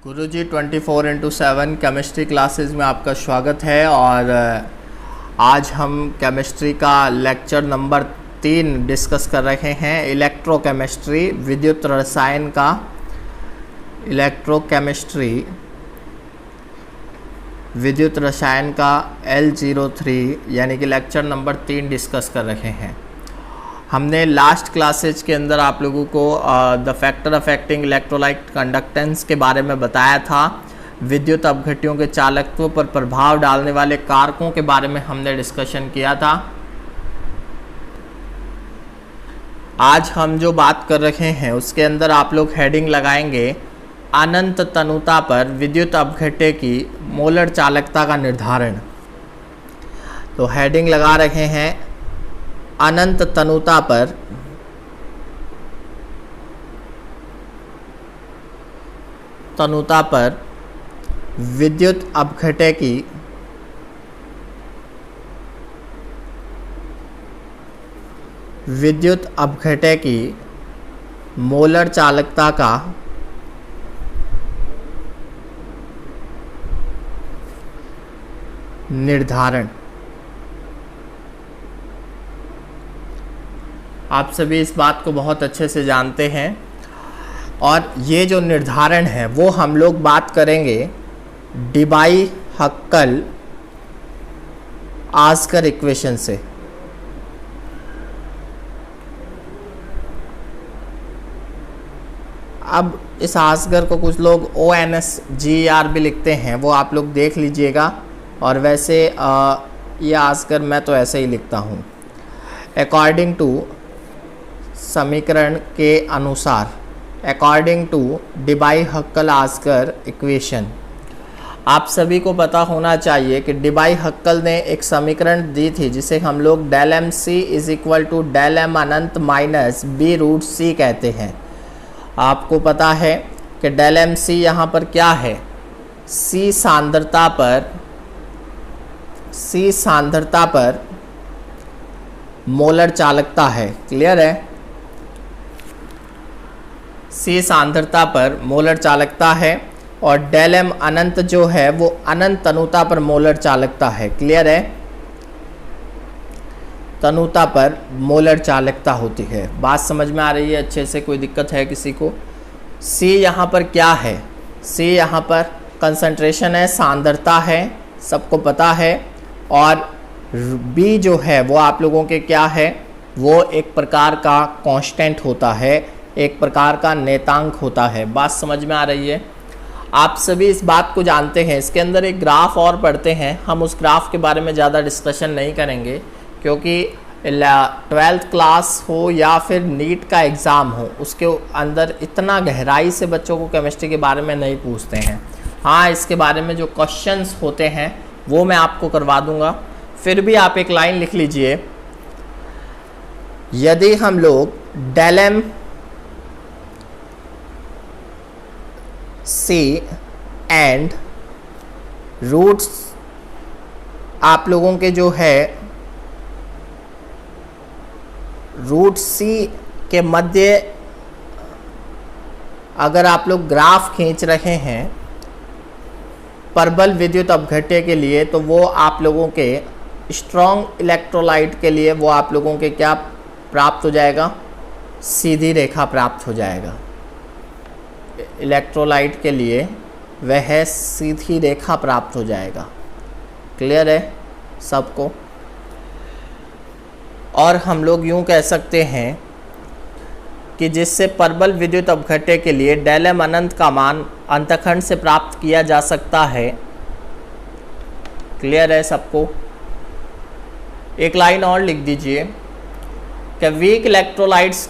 गुरुजी 24/7 chemistry classes में आपका स्वागत है। और आज हम केमिस्ट्री का लेक्चर नंबर 3 डिस्कस कर रहे हैं। इलेक्ट्रोकेमिस्ट्री विद्युत रसायन का विद्युत रसायन का L03 यानी कि लेक्चर नंबर 3 डिस्कस कर रहे हैं। हमने लास्ट क्लासेज के अंदर आप लोगों को the factor affecting electrolyte conductance के बारे में बताया था। विद्युत अपघट्यों के चालकत्व पर प्रभाव डालने वाले कारकों के बारे में हमने डिस्कशन किया था। आज हम जो बात कर रहे हैं उसके अंदर आप लोग हेडिंग लगाएंगे अनंत तनुता पर विद्युत अपघट्य की मोलर चालकता का निर्धारण। तो हेडिंग लगा रहे हैं अनंत तनुता पर विद्युत अपघट्य की मोलर चालकता का निर्धारण। आप सभी इस बात को बहुत अच्छे से जानते हैं और ये जो निर्धारण है वो हम लोग बात करेंगे डिबाई-हक्कल-आस्कर इक्वेशन से। अब इस आस्कर को कुछ लोग ONSGER भी लिखते हैं, वो आप लोग देख लीजिएगा। और वैसे ये आस्कर मैं तो ऐसे ही लिखता हूँ। अकॉर्डिंग टू समीकरण के अनुसार, अकॉर्डिंग टू डिबाई-हक्कल-आस्कर इक्वेशन, आप सभी को पता होना चाहिए कि डिबाई-हक्कल ने एक समीकरण दी थी जिसे हम लोग del M C is equal to del M अनंत माइनस बी रूट सी कहते हैं। आपको पता है कि डेल एम सी यहाँ पर क्या है, सी सांद्रता पर मोलर चालकता है। क्लियर है? सी सांद्रता पर मोलर चालकता है और डेल एम अनंत जो है वो अनंत तनुता पर मोलर चालकता है। क्लियर है? तनुता पर मोलर चालकता होती है। बात समझ में आ रही है अच्छे से? कोई दिक्कत है किसी को? सी यहाँ पर क्या है? सी यहाँ पर कंसंट्रेशन है, सांद्रता है, सबको पता है। और बी जो है वो आप लोगों के क्या है, वो एक प्रकार का कांस्टेंट होता है, एक प्रकार का नेतांक होता है। बात समझ में आ रही है? आप सभी इस बात को जानते हैं। इसके अंदर एक ग्राफ और पढ़ते हैं, हम उस ग्राफ के बारे में ज़्यादा डिस्कशन नहीं करेंगे क्योंकि 12th क्लास हो या फिर नीट का एग्ज़ाम हो उसके अंदर इतना गहराई से बच्चों को केमिस्ट्री के बारे में नहीं पूछते हैं। हाँ, इसके बारे में जो क्वेश्चंस होते हैं वो मैं आपको करवा दूंगा। फिर भी आप एक लाइन लिख लीजिए, यदि हम लोग del M C and roots आप लोगों के जो है रूट सी के मध्य अगर आप लोग ग्राफ खींच रहे हैं प्रबल विद्युत अपघट्य के लिए, तो वो आप लोगों के स्ट्रॉन्ग इलेक्ट्रोलाइट के लिए वो आप लोगों के क्या प्राप्त हो जाएगा, सीधी रेखा प्राप्त हो जाएगा। इलेक्ट्रोलाइट के लिए वह सीधी रेखा प्राप्त हो जाएगा। क्लियर है सबको? और हम लोग यूं कह सकते हैं कि जिससे प्रबल विद्युत अपघट्य के लिए डेल एम अनंत का मान अंतखंड से प्राप्त किया जा सकता है। क्लियर है सबको? एक लाइन और लिख दीजिए कि वीक इलेक्ट्रोलाइट्स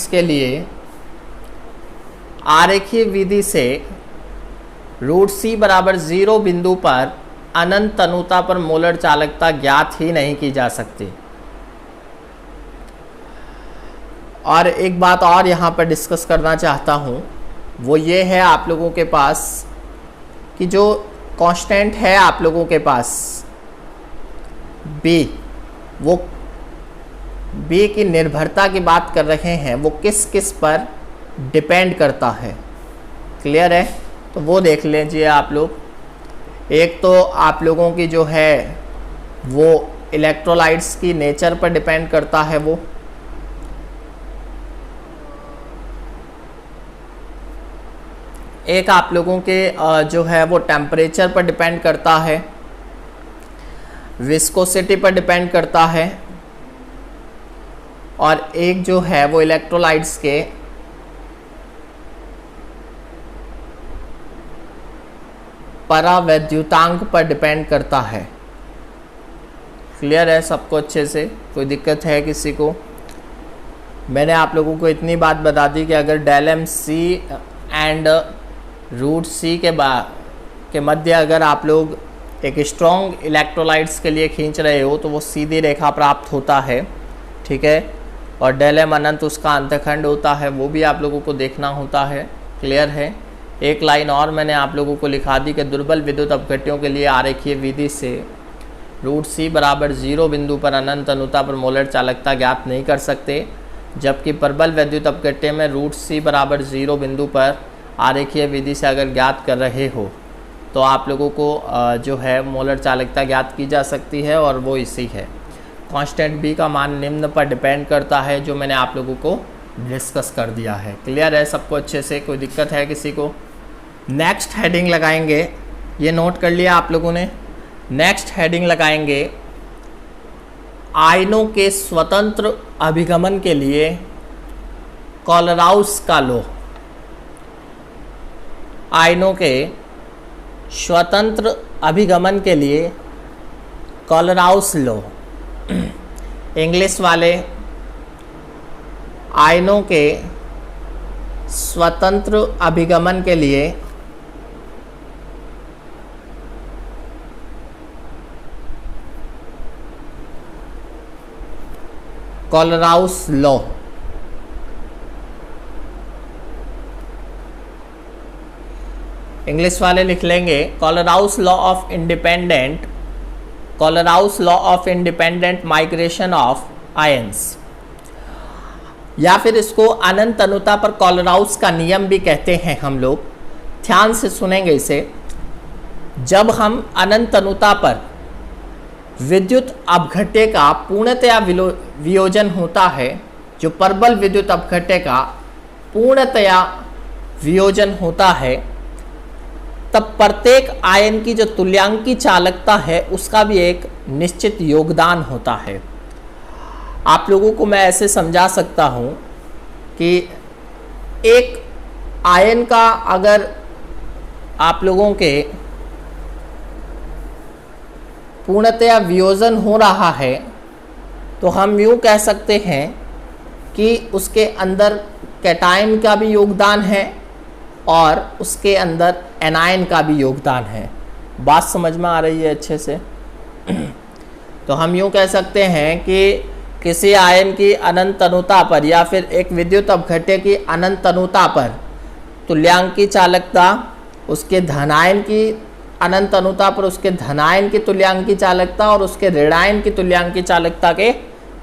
के लिए आरेखीय विधि से रूट सी बराबर 0 बिंदु पर अनंत तनुता पर मोलर चालकता ज्ञात ही नहीं की जा सकती। और एक बात और यहाँ पर डिस्कस करना चाहता हूँ, वो ये है आप लोगों के पास कि जो कांस्टेंट है आप लोगों के पास बी, वो बी की निर्भरता की बात कर रहे हैं, वो किस किस पर डिपेंड करता है। क्लियर है? तो वो देख लीजिए आप लोग। एक तो आप लोगों की जो है वो इलेक्ट्रोलाइट्स की नेचर पर डिपेंड करता है वो, एक आप लोगों के जो है वो टेम्परेचर पर डिपेंड करता है, विस्कोसिटी पर डिपेंड करता है, और एक जो है वो इलेक्ट्रोलाइट्स के परावैद्युतांक पर डिपेंड करता है। क्लियर है सबको अच्छे से? कोई दिक्कत है किसी को? मैंने आप लोगों को इतनी बात बता दी कि अगर del M C and root C के मध्य अगर आप लोग एक स्ट्रॉन्ग इलेक्ट्रोलाइट्स के लिए खींच रहे हो तो वो सीधी रेखा प्राप्त होता है, ठीक है। और डेल एम अनंत उसका अंतखंड होता है, वो भी आप लोगों को देखना होता है। क्लियर है? एक लाइन और मैंने आप लोगों को लिखा दी कि दुर्बल विद्युत अपघट्यों के लिए आरेखीय विधि से रूट सी बराबर 0 बिंदु पर अनंत अनुता पर मोलर चालकता ज्ञात नहीं कर सकते, जबकि प्रबल विद्युत अपघट्य में रूट सी बराबर 0 बिंदु पर आरेखीय विधि से अगर ज्ञात कर रहे हो तो आप लोगों को जो है मोलर चालकता ज्ञात की जा सकती है, और वो इसी है। कांस्टेंट बी का मान निम्न पर डिपेंड करता है, जो मैंने आप लोगों को डिस्कस कर दिया है। क्लियर है सबको अच्छे से? कोई दिक्कत है किसी को? नेक्स्ट हेडिंग लगाएंगे, ये नोट कर लिया आप लोगों ने। नेक्स्ट हेडिंग लगाएंगे आयनों के स्वतंत्र अभिगमन के लिए कोलराउस का लॉ। आयनों के स्वतंत्र अभिगमन के लिए कोलराउस लॉ। इंग्लिश वाले आयनों के स्वतंत्र अभिगमन के लिए कोलराउस लॉ। इंग्लिश वाले लिख लेंगे Kohlrausch law of independent, Kohlrausch law of independent migration of ions, या फिर इसको अनंत अनुता पर कोलराउस का नियम भी कहते हैं हम लोग। ध्यान से सुनेंगे इसे। जब हम अनंत अनुता पर विद्युत अपघट्य का पूर्णतया वियोजन होता है, जो प्रबल विद्युत अपघट्य का पूर्णतया वियोजन होता है, तब प्रत्येक आयन की जो तुल्यांकी चालकता है उसका भी एक निश्चित योगदान होता है। आप लोगों को मैं ऐसे समझा सकता हूँ कि एक आयन का अगर आप लोगों के पूर्णतया वियोजन हो रहा है तो हम यूँ कह सकते हैं कि उसके अंदर कैटायन का भी योगदान है और उसके अंदर एनायन का भी योगदान है। बात समझ में आ रही है अच्छे से? तो हम यूँ कह सकते हैं कि किसी आयन की अनंत अनुता पर या फिर एक विद्युत अपघट्य की अनंत अनुता पर तुल्यांकी चालकता उसके धनायन की अनंत अनुता पर उसके धनायन की तुल्यांकी चालकता और उसके ऋणायन की तुल्यांकी चालकता के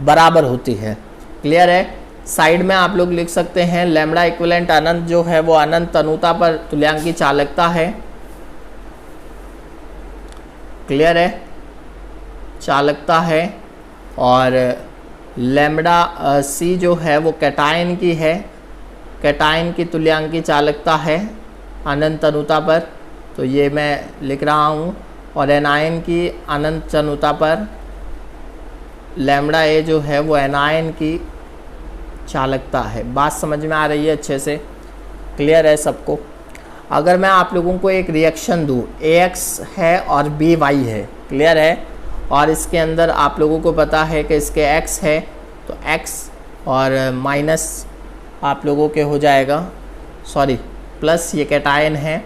बराबर होती है। क्लियर है? साइड में आप लोग लिख सकते हैं लैम्बडा इक्विवेलेंट अनंत जो है वो अनंत अनुता पर तुल्यांकी चालकता है। क्लियर है? चालकता है। और लैम्बडा सी जो है वो कैटायन की है, कैटायन की तुल्यांकी चालकता है अनंत अनुता पर, तो ये मैं लिख रहा हूँ। और एनायन की अनंत अनुता पर लैम्बडा ए जो है वो एनायन की चालकता है। बात समझ में आ रही है अच्छे से? क्लियर है सबको? अगर मैं आप लोगों को एक रिएक्शन दूँ, AX है और BY है, क्लियर है, और इसके अंदर आप लोगों को पता है कि इसके X है, तो X और माइनस आप लोगों के हो जाएगा, सॉरी प्लस, ये कैटायन है,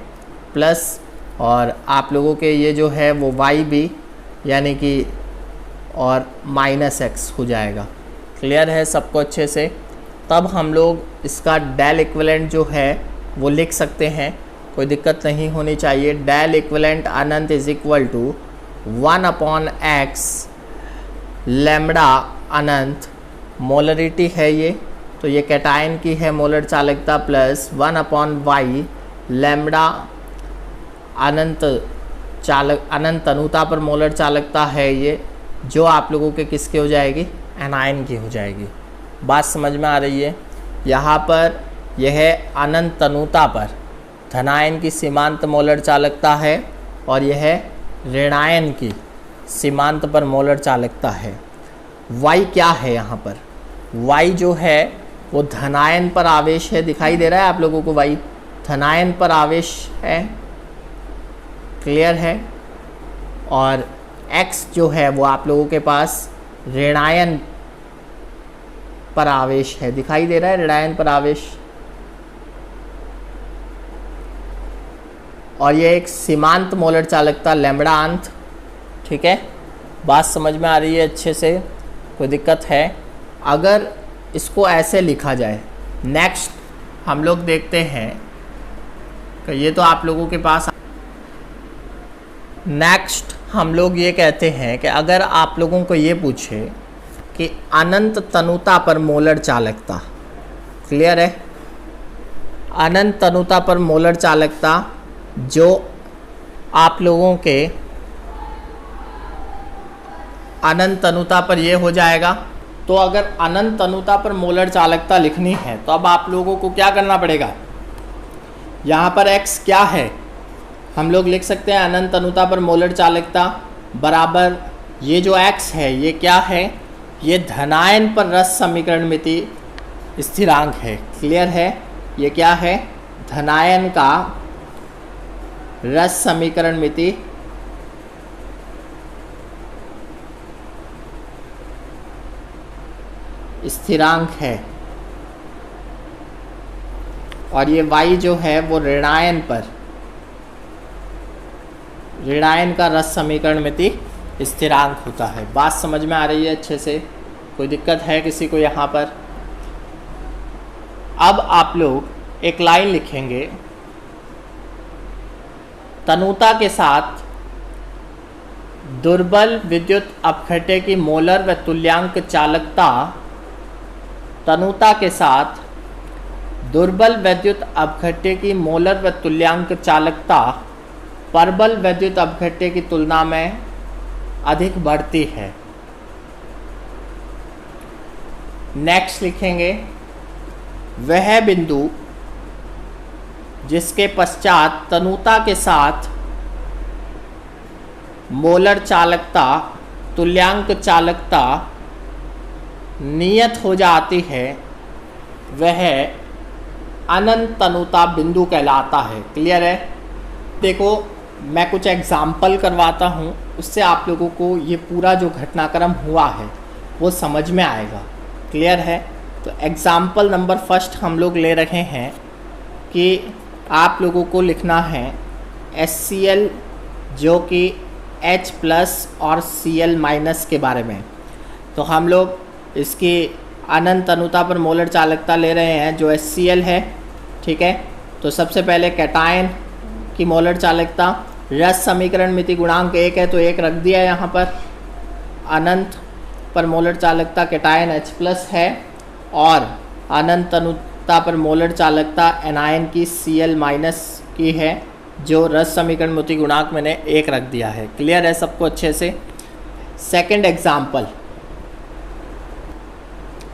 प्लस और आप लोगों के ये जो है वो YB यानी कि और माइनस X हो जाएगा। क्लियर है सबको अच्छे से? तब हम लोग इसका डेल इक्विवेलेंट जो है वो लिख सकते हैं, कोई दिक्कत नहीं होनी चाहिए। डेल इक्विवेलेंट अनंत is equal to 1/x lambda अनंत, मोलरिटी है ये, तो ये कैटायन की है मोलर चालकता, प्लस 1/y लैम्ब्डा अनंत तनुता पर मोलर चालकता है ये, जो आप लोगों के किसके हो जाएगी, एनायन की हो जाएगी। बात समझ में आ रही है। यहाँ पर यह अनंत तनुता पर धनायन की सीमांत मोलर चालकता है और यह ऋणायन की सीमांत पर मोलर चालकता है। वाई क्या है यहाँ पर, वाई जो है वो धनायन पर आवेश है, दिखाई दे रहा है आप लोगों को, वाई धनायन पर आवेश है, क्लियर है। और x जो है वो आप लोगों के पास ऋणायन पर आवेश है, दिखाई दे रहा है ऋणायन पर आवेश। और ये एक सीमांत मोलर चालकता लैम्ब्डा अंत, ठीक है। बात समझ में आ रही है अच्छे से, कोई दिक्कत है? अगर इसको ऐसे लिखा जाए, नेक्स्ट हम लोग देखते हैं कि ये तो आप लोगों के पास, नेक्स्ट हम लोग ये कहते हैं कि अगर आप लोगों को ये पूछे कि अनंत तनुता पर मोलर चालकता, क्लियर है, अनंत तनुता पर मोलर चालकता जो आप लोगों के अनंत तनुता पर ये हो जाएगा। तो अगर अनंत तनुता पर मोलर चालकता लिखनी है तो अब आप लोगों को क्या करना पड़ेगा, यहाँ पर x क्या है, हम लोग लिख सकते हैं अनंत तनुता पर मोलर चालकता बराबर ये जो x है ये क्या है, ये धनायन पर रस समीकरण मिति स्थिरांक है, क्लियर है। ये क्या है, धनायन का रस समीकरण मिति स्थिरांक है। और ये y जो है वो ऋणायन पर, ऋणायन का रस समीकरण मिति स्थिरांक होता है। बात समझ में आ रही है अच्छे से, कोई दिक्कत है किसी को यहाँ पर? अब आप लोग एक लाइन लिखेंगे, तनुता के साथ दुर्बल विद्युत अपघट्य की मोलर व तुल्यांक चालकता, तनुता के साथ दुर्बल विद्युत अपघट्य की मोलर व तुल्यांक चालकता प्रबल विद्युत अपघट्य की तुलना में अधिक बढ़ती है। नेक्स्ट लिखेंगे, वह बिंदु जिसके पश्चात तनुता के साथ मोलर चालकता तुल्यांक चालकता नियत हो जाती है वह अनंत तनुता बिंदु कहलाता है, क्लियर है। देखो मैं कुछ एग्जाम्पल करवाता हूँ, उससे आप लोगों को ये पूरा जो घटनाक्रम हुआ है वो समझ में आएगा, क्लियर है। तो एग्जाम्पल नंबर फर्स्ट हम लोग ले रहे हैं कि आप लोगों को लिखना है HCl जो कि H+ और Cl- के बारे में। तो हम लोग इसकी अनंत तनुता पर मोलर चालकता ले रहे हैं जो HCl है, ठीक है। तो सबसे पहले कैटायन की मोलर चालकता, रस समीकरण मिति गुणांक 1 है तो 1 रख दिया यहाँ पर। अनंत पर मोलर चालकता कैटायन H+ है और अनंत तनुता पर मोलर चालकता एनायन की Cl- की है, जो रस समीकरण मिति गुणांक मैंने 1 रख दिया है, क्लियर है सबको अच्छे से। सेकंड एग्जाम्पल,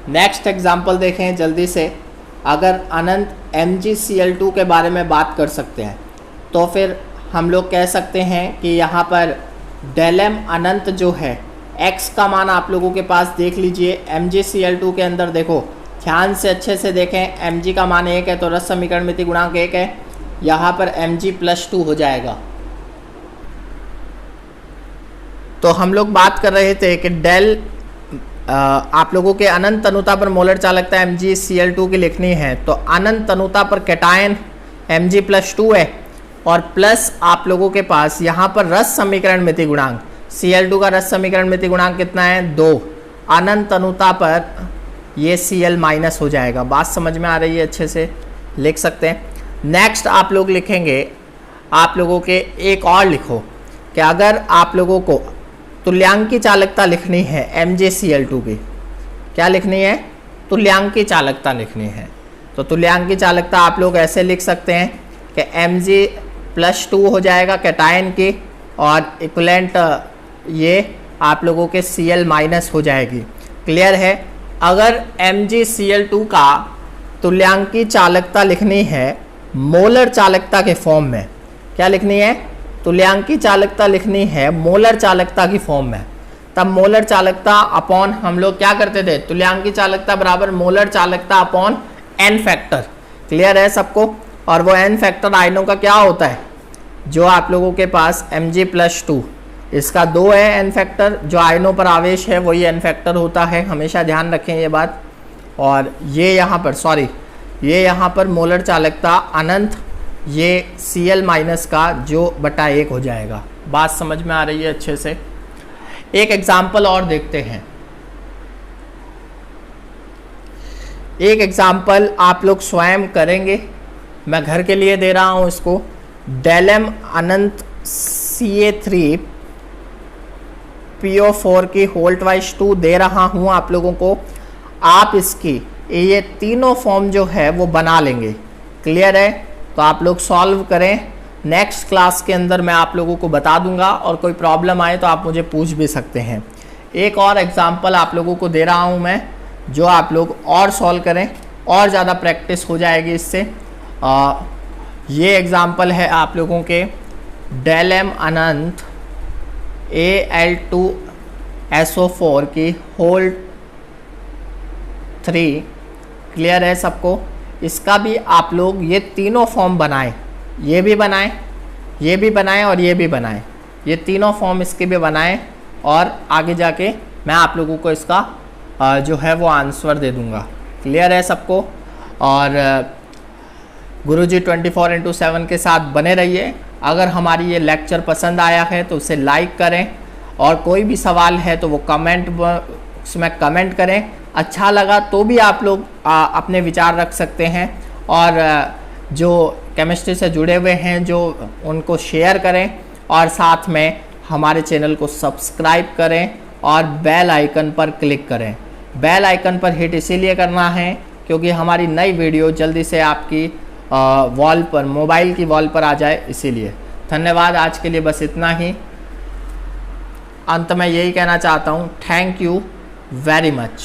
नेक्स्ट एग्जाम्पल देखें जल्दी से। अगर अनंत MgCl2 के बारे में बात कर सकते हैं तो फिर हम लोग कह सकते हैं कि यहाँ पर ∆M अनंत जो है, x का मान आप लोगों के पास देख लीजिए। MgCl2 के अंदर देखो, ध्यान से अच्छे से देखें, Mg का मान 1 है तो रस समीकरण मिति गुणांक 1 है, यहाँ पर Mg+2 हो जाएगा। तो हम लोग बात कर रहे थे कि डेल आप लोगों के अनंत तनुता पर मोलर चालकता MgCl2 की लिखनी है, तो अनंत तनुता पर कैटायन Mg+2 है और प्लस आप लोगों के पास यहाँ पर रस समीकरण मिति गुणांक Cl2 का रस समीकरण मिति गुणांक कितना है, 2। अनंत तनुता पर ये Cl- हो जाएगा। बात समझ में आ रही है अच्छे से, लिख सकते हैं। नेक्स्ट आप लोग लिखेंगे, आप लोगों के एक और लिखो कि अगर आप लोगों को तुल्यांकी चालकता लिखनी है MgCl2 की, क्या लिखनी है, तुल्यांकी चालकता लिखनी है, तो तुल्यांकी चालकता आप लोग ऐसे लिख सकते हैं कि Mg+2 हो जाएगा कैटायन की, और इक्विवेलेंट ये आप लोगों के Cl- हो जाएगी। क्लियर है। अगर MgCl2 का तुल्यांकी चालकता लिखनी है मोलर चालकता के फॉर्म में, क्या लिखनी है? तुल्यांकी चालकता लिखनी है मोलर चालकता की फॉर्म में, तब मोलर चालकता अपॉन हम लोग क्या करते थे? तुल्यांकी चालकता बराबर मोलर चालकता अपॉन n फैक्टर। क्लियर है सबको। और वो n फैक्टर आयनों का क्या होता है? जो आप लोगों के पास Mg+2, इसका 2 है n फैक्टर, जो आयनों पर आवेश है वही n फैक्टर होता है, हमेशा ध्यान रखें ये बात। और ये यहाँ पर ये यहाँ पर मोलर चालकता अनंत, ये Cl- का जो बटा 1 हो जाएगा। बात समझ में आ रही है अच्छे से। एक एग्जाम्पल और देखते हैं। एक एग्जाम्पल आप लोग स्वयं करेंगे, मैं घर के लिए दे रहा हूँ इसको। डेलम अनंत Ca3PO4 की होल्ट वाइज 2 दे रहा हूँ आप लोगों को। आप इसकी ये तीनों फॉर्म जो है वो बना लेंगे। क्लियर है। तो आप लोग सॉल्व करें, नेक्स्ट क्लास के अंदर मैं आप लोगों को बता दूंगा, और कोई प्रॉब्लम आए तो आप मुझे पूछ भी सकते हैं। एक और एग्जांपल आप लोगों को दे रहा हूं मैं, जो आप लोग और सॉल्व करें, और ज़्यादा प्रैक्टिस हो जाएगी इससे। ये एग्जांपल है आप लोगों के डेलम अनंत Al2SO4 की होल्ट 3। क्लियर है सबको। इसका भी आप लोग ये तीनों फॉर्म बनाएं, ये भी बनाएं, ये भी बनाएं और ये भी बनाएं। ये तीनों फॉर्म इसके भी बनाएं, और आगे जाके मैं आप लोगों को इसका जो है वो आंसर दे दूंगा। क्लियर है सबको। और गुरुजी 24/7 के साथ बने रहिए। अगर हमारी ये लेक्चर पसंद आया है तो उसे लाइक करें, और कोई भी सवाल है तो वो कमेंट बॉक्स में कमेंट करें। अच्छा लगा तो भी आप लोग अपने विचार रख सकते हैं, और जो केमिस्ट्री से जुड़े हुए हैं जो उनको शेयर करें, और साथ में हमारे चैनल को सब्सक्राइब करें और बेल आइकन पर क्लिक करें। बेल आइकन पर हिट इसीलिए करना है क्योंकि हमारी नई वीडियो जल्दी से आपकी वॉल पर, मोबाइल की वॉल पर आ जाए, इसीलिए। धन्यवाद। आज के लिए बस इतना ही। अंत में यही कहना चाहता हूँ, थैंक यू वेरी मच।